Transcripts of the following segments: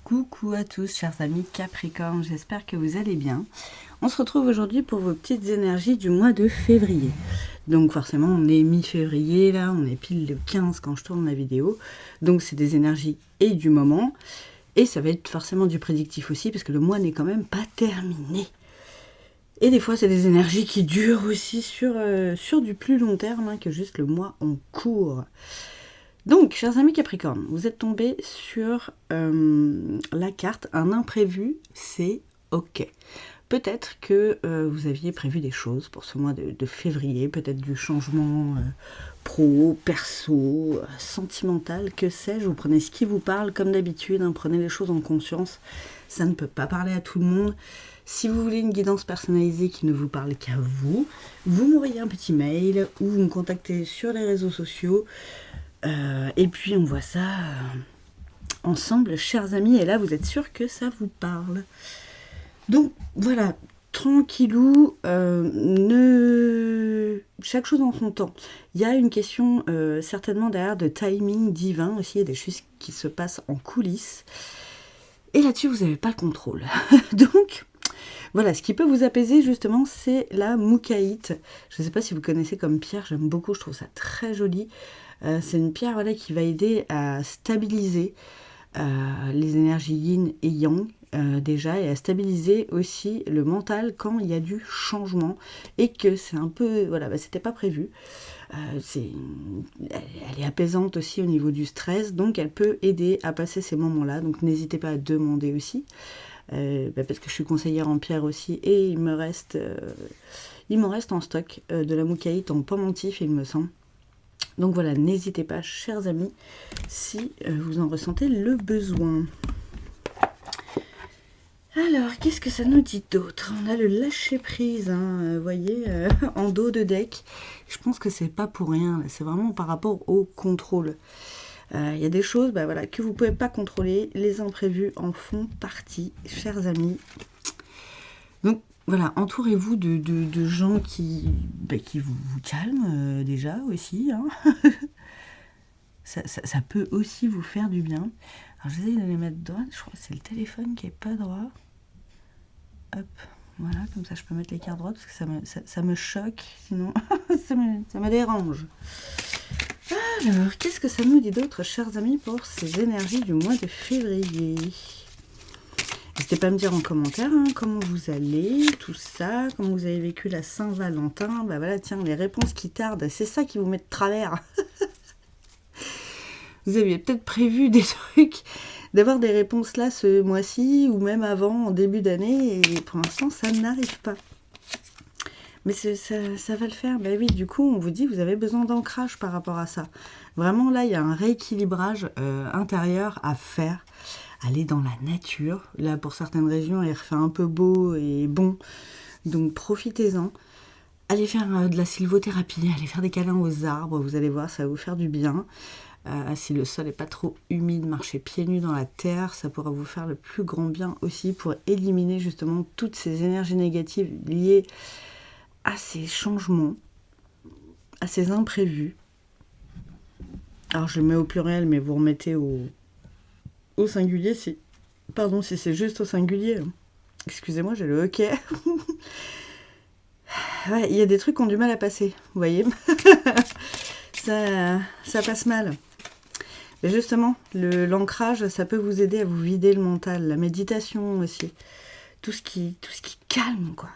Coucou à tous, chers amis Capricorne, j'espère que vous allez bien. On se retrouve aujourd'hui pour vos petites énergies du mois de février. Donc forcément, on est mi-février, là, on est pile le 15 quand je tourne la vidéo. Donc c'est des énergies et du moment. Et ça va être forcément du prédictif aussi, parce que le mois n'est quand même pas terminé. Et des fois, c'est des énergies qui durent aussi sur du plus long terme que juste le mois en cours. Donc, chers amis Capricorne, vous êtes tombés sur la carte un imprévu, c'est ok. Peut-être que vous aviez prévu des choses pour ce mois de février, peut-être du changement pro, perso, sentimental, que sais-je. Vous prenez ce qui vous parle comme d'habitude, prenez les choses en conscience. Ça ne peut pas parler à tout le monde. Si vous voulez une guidance personnalisée qui ne vous parle qu'à vous, vous m'envoyez un petit mail ou vous me contactez sur les réseaux sociaux. Et puis on voit ça ensemble, chers amis. Et là, vous êtes sûrs que ça vous parle. Donc voilà, tranquillou, chaque chose en son temps. Il y a une question certainement derrière de timing divin aussi. Il y a des choses qui se passent en coulisses. Et là-dessus, vous n'avez pas le contrôle. Donc voilà, ce qui peut vous apaiser justement, c'est la moukaïte. Je ne sais pas si vous connaissez comme pierre, j'aime beaucoup, je trouve ça très joli. C'est une pierre qui va aider à stabiliser les énergies yin et yang déjà, et à stabiliser aussi le mental quand il y a du changement et que c'est un peu, c'était pas prévu. Elle est apaisante aussi au niveau du stress, donc elle peut aider à passer ces moments-là. Donc n'hésitez pas à demander aussi, parce que je suis conseillère en pierre aussi, et il m'en reste en stock de la moukaïte en pendentif, il me semble. Donc voilà, n'hésitez pas, chers amis, si vous en ressentez le besoin. Alors, qu'est-ce que ça nous dit d'autre? On a le lâcher-prise, vous voyez, en dos de deck. Je pense que c'est pas pour rien, c'est vraiment par rapport au contrôle. Il y a des choses que vous ne pouvez pas contrôler, les imprévus en font partie, chers amis. Donc, voilà, entourez-vous de gens qui vous calment déjà aussi. Ça peut aussi vous faire du bien. Alors, j'essaie de les mettre droits. Je crois que c'est le téléphone qui n'est pas droit. Hop, voilà, comme ça je peux mettre les cartes droites parce que ça me choque, sinon ça me dérange. Alors, qu'est-ce que ça nous dit d'autre, chers amis, pour ces énergies du mois de février? N'hésitez pas à me dire en commentaire comment vous allez, tout ça, comment vous avez vécu la Saint-Valentin. Voilà, tiens, les réponses qui tardent, c'est ça qui vous met de travers. Vous aviez peut-être prévu des trucs, d'avoir des réponses là ce mois-ci, ou même avant, en début d'année, et pour l'instant, ça n'arrive pas. Mais ça va le faire. Oui, du coup, on vous dit, vous avez besoin d'ancrage par rapport à ça. Vraiment, là, il y a un rééquilibrage intérieur à faire. Aller dans la nature. Là, pour certaines régions, il refait un peu beau et bon. Donc, profitez-en. Allez faire de la sylvothérapie, allez faire des câlins aux arbres. Vous allez voir, ça va vous faire du bien. Si le sol n'est pas trop humide, marchez pieds nus dans la terre. Ça pourra vous faire le plus grand bien aussi pour éliminer justement toutes ces énergies négatives liées à ces changements, à ces imprévus. Alors, je le mets au pluriel, mais vous remettez au singulier, si c'est juste au singulier. Excusez-moi, j'ai le hoquet. Ouais, il y a des trucs qui ont du mal à passer, vous voyez. ça passe mal. Et justement, l'ancrage, ça peut vous aider à vous vider le mental. La méditation aussi. Tout ce qui calme, quoi.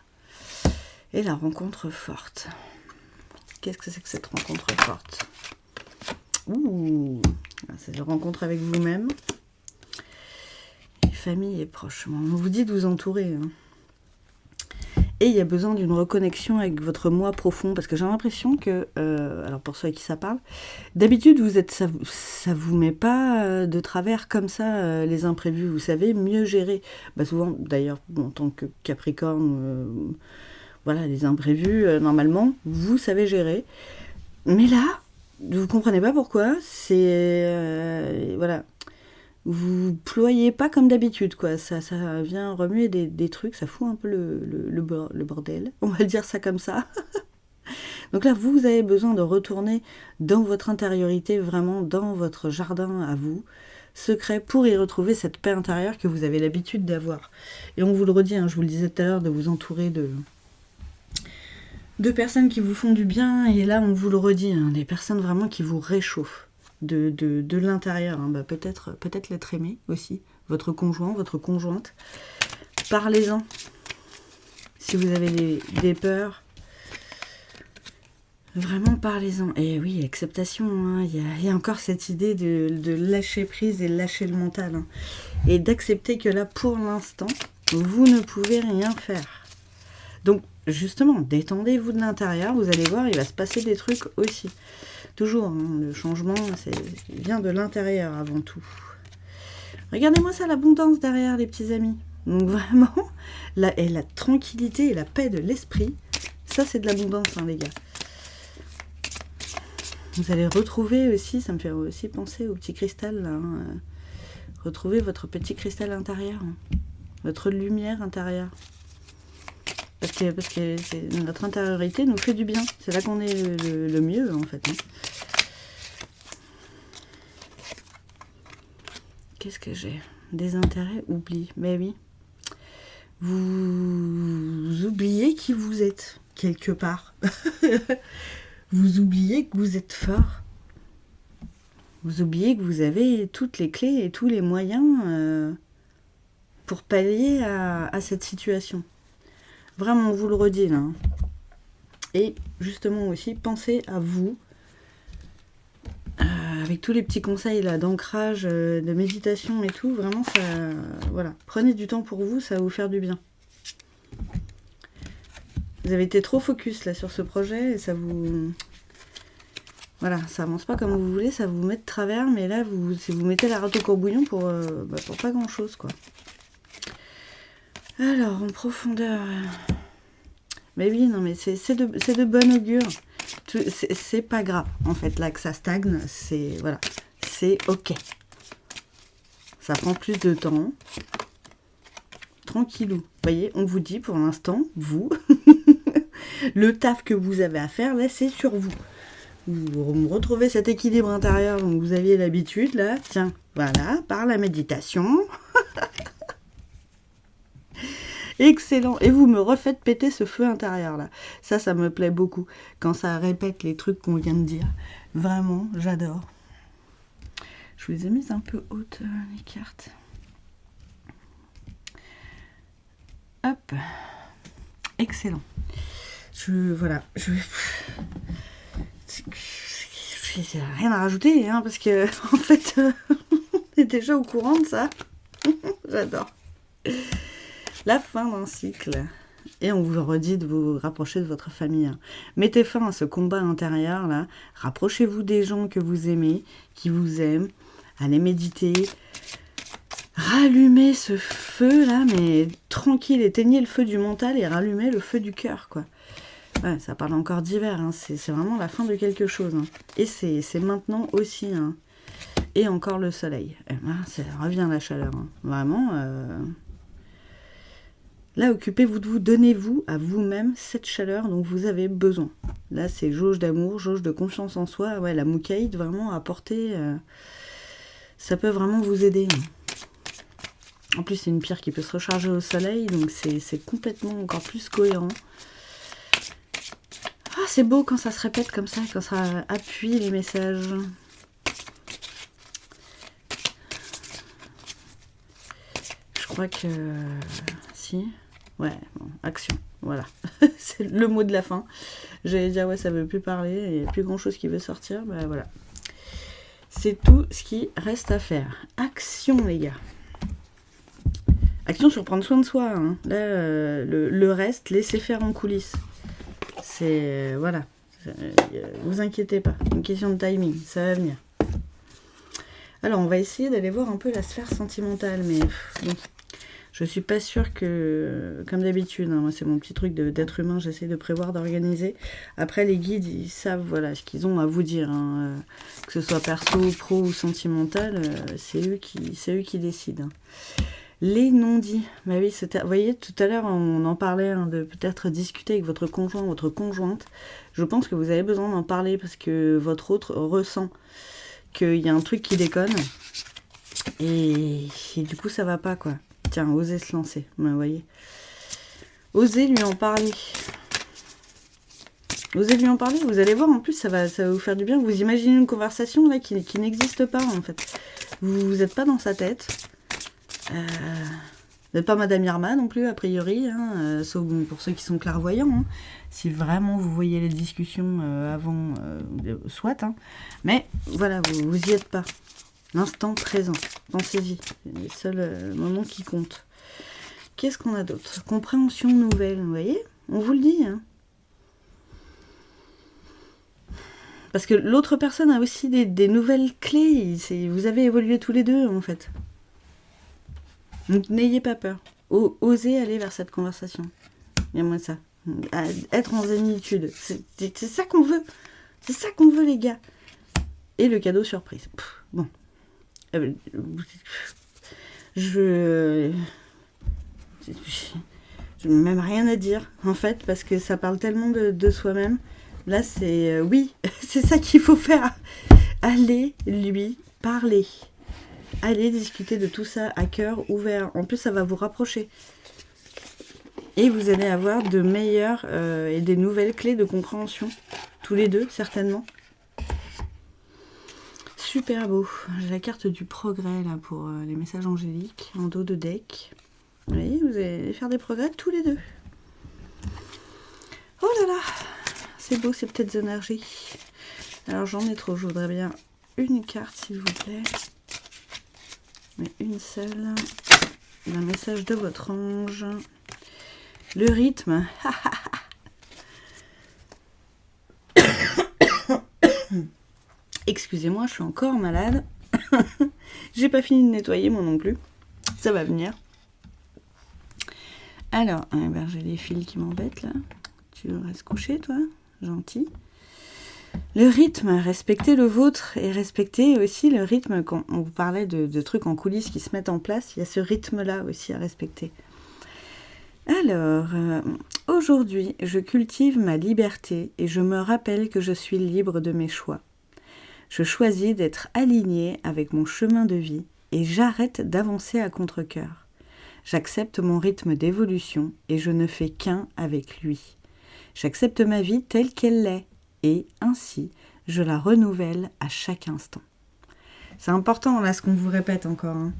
Et la rencontre forte. Qu'est-ce que c'est que cette rencontre forte? C'est la rencontre avec vous-même. Famille et proches. On vous dit de vous entourer. Et il y a besoin d'une reconnexion avec votre moi profond, parce que j'ai l'impression que, alors pour ceux à qui ça parle, d'habitude ça vous met pas de travers comme ça les imprévus, vous savez mieux gérer. Souvent d'ailleurs en tant que Capricorne, les imprévus normalement vous savez gérer, mais là vous comprenez pas pourquoi. C'est vous ployez pas comme d'habitude, quoi. Ça vient remuer des trucs, ça fout un peu le bordel, on va dire ça comme ça. Donc là, vous avez besoin de retourner dans votre intériorité, vraiment dans votre jardin à vous, secret pour y retrouver cette paix intérieure que vous avez l'habitude d'avoir. Et on vous le redit, hein, je vous le disais tout à l'heure, de vous entourer de personnes qui vous font du bien. Et là, on vous le redit, hein, des personnes vraiment qui vous réchauffent de l'intérieur. Hein. Bah, peut-être l'être aimé aussi, votre conjoint, votre conjointe. Parlez-en. Si vous avez des peurs, vraiment parlez-en. Et oui, acceptation, hein. Il y a encore cette idée de lâcher prise et lâcher le mental. Hein. Et d'accepter que là, pour l'instant, vous ne pouvez rien faire. Donc, justement, détendez-vous de l'intérieur, vous allez voir, il va se passer des trucs aussi. Toujours, hein, le changement, il vient de l'intérieur avant tout. Regardez-moi ça, l'abondance derrière, les petits amis. Donc vraiment, la tranquillité et la paix de l'esprit, ça c'est de l'abondance, hein, les gars. Vous allez retrouver aussi, ça me fait aussi penser au petit cristal, là, hein, retrouver votre petit cristal intérieur, hein, votre lumière intérieure. Parce que notre intériorité nous fait du bien. C'est là qu'on est le mieux, en fait. Hein. Qu'est-ce que j'ai? Désintérêt, oubli. Mais oui. Vous oubliez qui vous êtes, quelque part. Vous oubliez que vous êtes fort. Vous oubliez que vous avez toutes les clés et tous les moyens pour pallier à cette situation. Vraiment, on vous le redit, là. Et justement aussi, pensez à vous. Avec tous les petits conseils là d'ancrage, de méditation et tout, vraiment, ça, voilà. Prenez du temps pour vous, ça va vous faire du bien. Vous avez été trop focus là sur ce projet et ça vous... Voilà, ça avance pas comme vous voulez, ça vous met de travers, mais là, si vous mettez la rate au courbouillon pour pas grand-chose, quoi. Alors, en profondeur... Mais oui, non, mais c'est de bon augure. C'est pas grave, en fait, là, que ça stagne, c'est... Voilà, c'est ok. Ça prend plus de temps. Tranquillou. Vous voyez, on vous dit, pour l'instant, vous, le taf que vous avez à faire, là, c'est sur vous. Vous retrouvez cet équilibre intérieur dont vous aviez l'habitude, là. Tiens, voilà, par la méditation... Excellent. Et vous me refaites péter ce feu intérieur là. Ça me plaît beaucoup. Quand ça répète les trucs qu'on vient de dire. Vraiment, j'adore. Je vous les ai mises un peu hautes, les cartes. Hop. Excellent. Voilà. J'ai rien à rajouter, hein, parce que, en fait, on est déjà au courant de ça. J'adore. La fin d'un cycle. Et on vous redit de vous rapprocher de votre famille. Hein. Mettez fin à ce combat intérieur, là. Rapprochez-vous des gens que vous aimez, qui vous aiment. Allez méditer. Rallumez ce feu, là, mais tranquille. Éteignez le feu du mental et rallumez le feu du cœur, quoi. Ouais, ça parle encore d'hiver. Hein. C'est vraiment la fin de quelque chose. Hein. Et c'est maintenant aussi. Hein. Et encore le soleil. Et ben, ça revient la chaleur. Hein. Vraiment... Là, occupez-vous de vous, donnez-vous à vous-même cette chaleur dont vous avez besoin. Là, c'est jauge d'amour, jauge de confiance en soi. Ouais, la moukaïde, vraiment, à porter, ça peut vraiment vous aider. En plus, c'est une pierre qui peut se recharger au soleil, donc c'est complètement encore plus cohérent. Ah, c'est beau quand ça se répète comme ça, quand ça appuie les messages. Je crois que... Si... Ouais, bon, action, voilà. C'est le mot de la fin. J'allais dire, ouais, ça veut plus parler, il n'y a plus grand-chose qui veut sortir, bah voilà. C'est tout ce qui reste à faire. Action, les gars. Action sur prendre soin de soi. Hein. Là, le reste, laissez faire en coulisses. C'est... voilà. Vous inquiétez pas. Une question de timing, ça va venir. Alors, on va essayer d'aller voir un peu la sphère sentimentale, mais... bon. Je suis pas sûre que, comme d'habitude, hein, moi c'est mon petit truc d'être humain, j'essaie de prévoir, d'organiser. Après les guides, ils savent voilà, ce qu'ils ont à vous dire, hein, que ce soit perso, pro ou sentimental, c'est eux qui décident. Hein. Les non-dits, bah oui, vous voyez, tout à l'heure on en parlait, hein, de peut-être discuter avec votre conjoint, votre conjointe. Je pense que vous avez besoin d'en parler parce que votre autre ressent qu'il y a un truc qui déconne. Et du coup, ça va pas, quoi. Tiens, osez se lancer, vous voyez. Osez lui en parler. Osez lui en parler, vous allez voir, en plus, ça va vous faire du bien. Vous imaginez une conversation là qui n'existe pas, en fait. Vous n'êtes pas dans sa tête. Vous n'êtes pas Madame Irma non plus, a priori, hein, sauf bon, pour ceux qui sont clairvoyants. Hein. Si vraiment vous voyez les discussions avant, soit. Hein. Mais voilà, vous y êtes pas. L'instant présent, pensez-y. C'est les seuls moments qui comptent. Qu'est-ce qu'on a d'autre? Compréhension nouvelle, vous voyez? On vous le dit. Hein. Parce que l'autre personne a aussi des nouvelles clés. Vous avez évolué tous les deux, en fait. Donc n'ayez pas peur. Osez aller vers cette conversation. Il y a moins de ça. Être en zénitude. C'est ça qu'on veut. C'est ça qu'on veut, les gars. Et le cadeau surprise. Bon. Je n'ai même rien à dire, en fait, parce que ça parle tellement de soi-même. Là, c'est... oui, c'est ça qu'il faut faire. Allez lui parler. Allez discuter de tout ça à cœur ouvert. En plus, ça va vous rapprocher. Et vous allez avoir de meilleures et des nouvelles clés de compréhension. Tous les deux, certainement. Super beau. J'ai la carte du progrès, là, pour les messages angéliques, en dos de deck. Vous voyez, vous allez faire des progrès tous les deux. Oh là là, c'est beau ces petites énergies. Alors j'en ai trop, je voudrais bien une carte s'il vous plaît. Mais une seule. Un message de votre ange. Le rythme. Excusez-moi, je suis encore malade. J'ai pas fini de nettoyer moi non plus. Ça va venir. Alors, j'ai les fils qui m'embêtent là. Tu restes couché, toi? Gentil. Le rythme, respectez le vôtre et respectez aussi le rythme. Quand on vous parlait de trucs en coulisses qui se mettent en place, il y a ce rythme-là aussi à respecter. Alors, aujourd'hui, je cultive ma liberté et je me rappelle que je suis libre de mes choix. Je choisis d'être alignée avec mon chemin de vie et j'arrête d'avancer à contre-cœur. J'accepte mon rythme d'évolution et je ne fais qu'un avec lui. J'accepte ma vie telle qu'elle est et ainsi, je la renouvelle à chaque instant. C'est important là ce qu'on vous répète encore. Hein.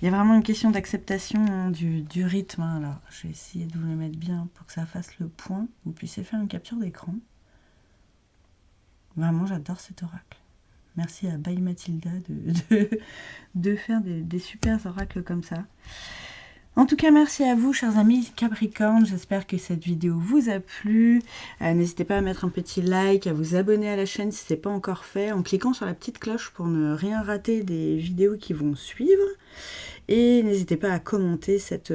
Il y a vraiment une question d'acceptation du rythme. Hein. Alors, je vais essayer de vous le mettre bien pour que ça fasse le point. Vous puissiez faire une capture d'écran. Vraiment, j'adore cet oracle. Merci à By Mathilda de faire des super oracles comme ça. En tout cas, merci à vous, chers amis Capricorne. J'espère que cette vidéo vous a plu. N'hésitez pas à mettre un petit like, à vous abonner à la chaîne si ce n'est pas encore fait, en cliquant sur la petite cloche pour ne rien rater des vidéos qui vont suivre. Et n'hésitez pas à commenter cette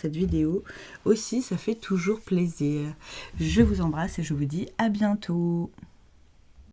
vidéo. Aussi, ça fait toujours plaisir. Je vous embrasse et je vous dis à bientôt.